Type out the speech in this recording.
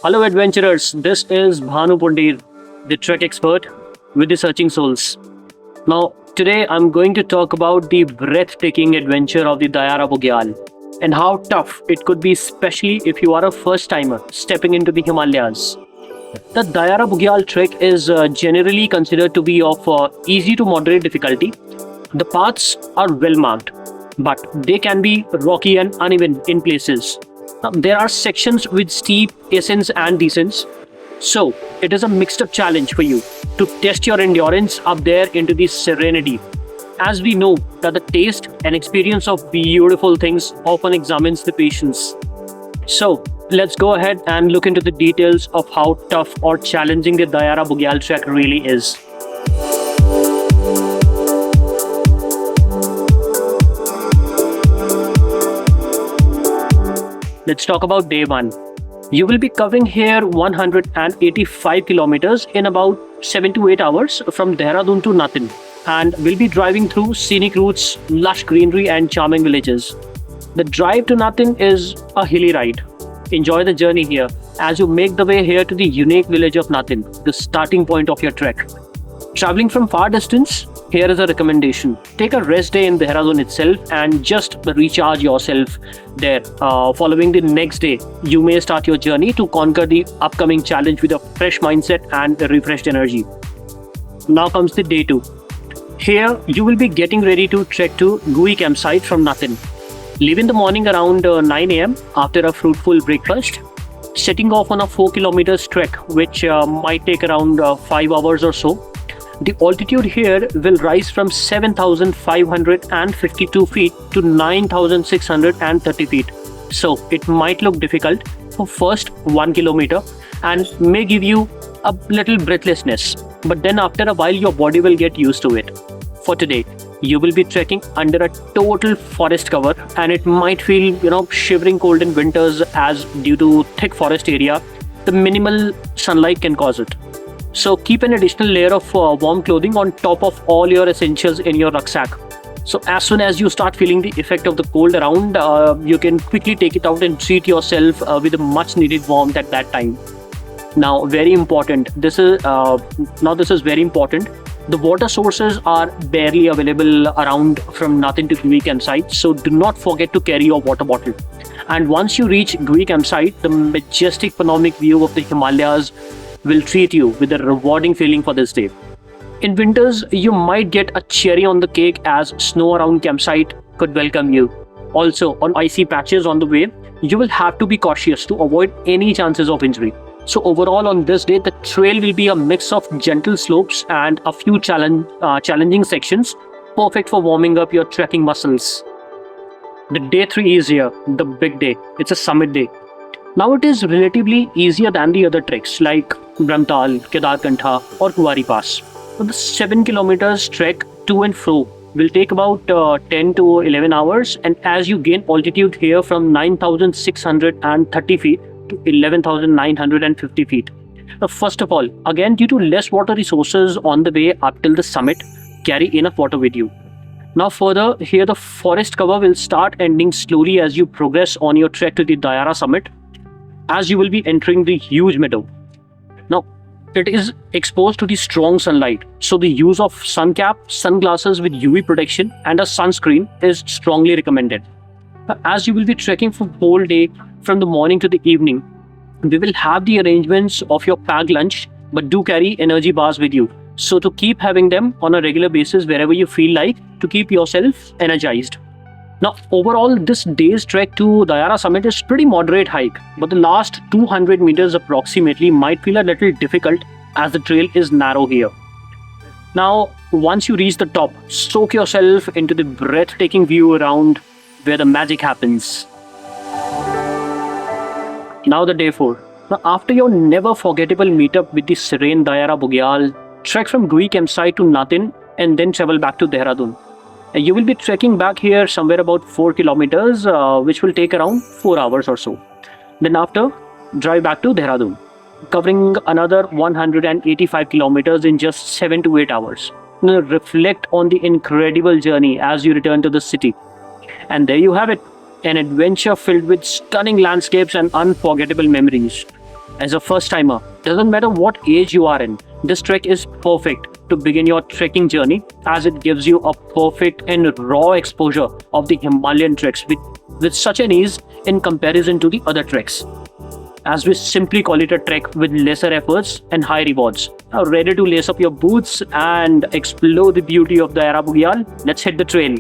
Hello adventurers, this is Bhanu Pundir, the Trek expert with the Searching Souls. Now, today I'm going to talk about the breathtaking adventure of the Dayara Bugyal and how tough it could be, especially if you are a first timer stepping into the Himalayas. The Dayara Bugyal Trek is generally considered to be of easy to moderate difficulty. The paths are well marked, but they can be rocky and uneven in places. There are sections with steep ascents and descents, so it is a mixed up challenge for you to test your endurance up there into the serenity. As we know that the taste and experience of beautiful things often examines the patience. So let's go ahead and look into the details of how tough or challenging the Dayara Bugyal Trek really is. Let's talk about day one. You will be covering here 185 kilometers in about 7 to 8 hours from Dehradun to Natin, and will be driving through scenic routes, lush greenery and charming villages. The drive to Natin is a hilly ride. Enjoy the journey here as you make the way here to the unique village of Natin, the starting point of your trek. Traveling from far distance, here is a recommendation. Take a rest day in Dehradun itself and just recharge yourself there. Following the next day, you may start your journey to conquer the upcoming challenge with a fresh mindset and a refreshed energy. Now comes the day two. Here, you will be getting ready to trek to Gui campsite from Natin. Leave in the morning around 9 a.m. after a fruitful breakfast. Setting off on a 4 kilometers trek, which might take around 5 hours or so. The altitude here will rise from 7,552 feet to 9,630 feet. So it might look difficult for first 1 kilometer and may give you a little breathlessness. But then after a while, your body will get used to it. For today, you will be trekking under a total forest cover, and it might feel, shivering cold in winters as due to thick forest area, the minimal sunlight can cause it. So keep an additional layer of warm clothing on top of all your essentials in your rucksack. So as soon as you start feeling the effect of the cold around, you can quickly take it out and treat yourself with a much needed warmth at that time. Now, very important. This is very important. The water sources are barely available around from Natin to Gui campsite, so do not forget to carry your water bottle. And once you reach Gui campsite, the majestic panoramic view of the Himalayas will treat you with a rewarding feeling for this day. In winters, you might get a cherry on the cake as snow around campsite could welcome you. Also, on icy patches on the way, you will have to be cautious to avoid any chances of injury. So overall on this day, the trail will be a mix of gentle slopes and a few challenging sections, perfect for warming up your trekking muscles. The day 3 is here, the big day. It's a summit day. Now it is relatively easier than the other treks like Brahmtal, Kedarkantha or Kuwari Pass. So the 7 kilometers trek to and fro will take about 10 to 11 hours, and as you gain altitude here from 9,630 feet to 11,950 feet. First of all, again due to less water resources on the way up till the summit, carry enough water with you. Now further, here the forest cover will start ending slowly as you progress on your trek to the Dayara summit, as you will be entering the huge meadow. Now, it is exposed to the strong sunlight, so the use of sun cap, sunglasses with UV protection and a sunscreen is strongly recommended. As you will be trekking for the whole day from the morning to the evening, we will have the arrangements of your packed lunch, but do carry energy bars with you. So to keep having them on a regular basis wherever you feel like to keep yourself energized. Now, overall, this day's trek to Dayara summit is pretty moderate hike, but the last 200 meters approximately might feel a little difficult as the trail is narrow here. Now, once you reach the top, soak yourself into the breathtaking view around where the magic happens. Now the day 4. Now, after your never forgettable meetup with the serene Dayara Bugyal, trek from Gui campsite to Natin and then travel back to Dehradun. You will be trekking back here somewhere about 4 kilometers, which will take around 4 hours or so. Then after, drive back to Dehradun, covering another 185 kilometers in just 7 to 8 hours. Now, reflect on the incredible journey as you return to the city. And there you have it, an adventure filled with stunning landscapes and unforgettable memories. As a first timer, doesn't matter what age you are in, this trek is perfect to begin your trekking journey, as it gives you a perfect and raw exposure of the Himalayan treks with such an ease in comparison to the other treks. As we simply call it a trek with lesser efforts and high rewards. Now, ready to lace up your boots and explore the beauty of the Dayara Bugyal? Let's hit the trail.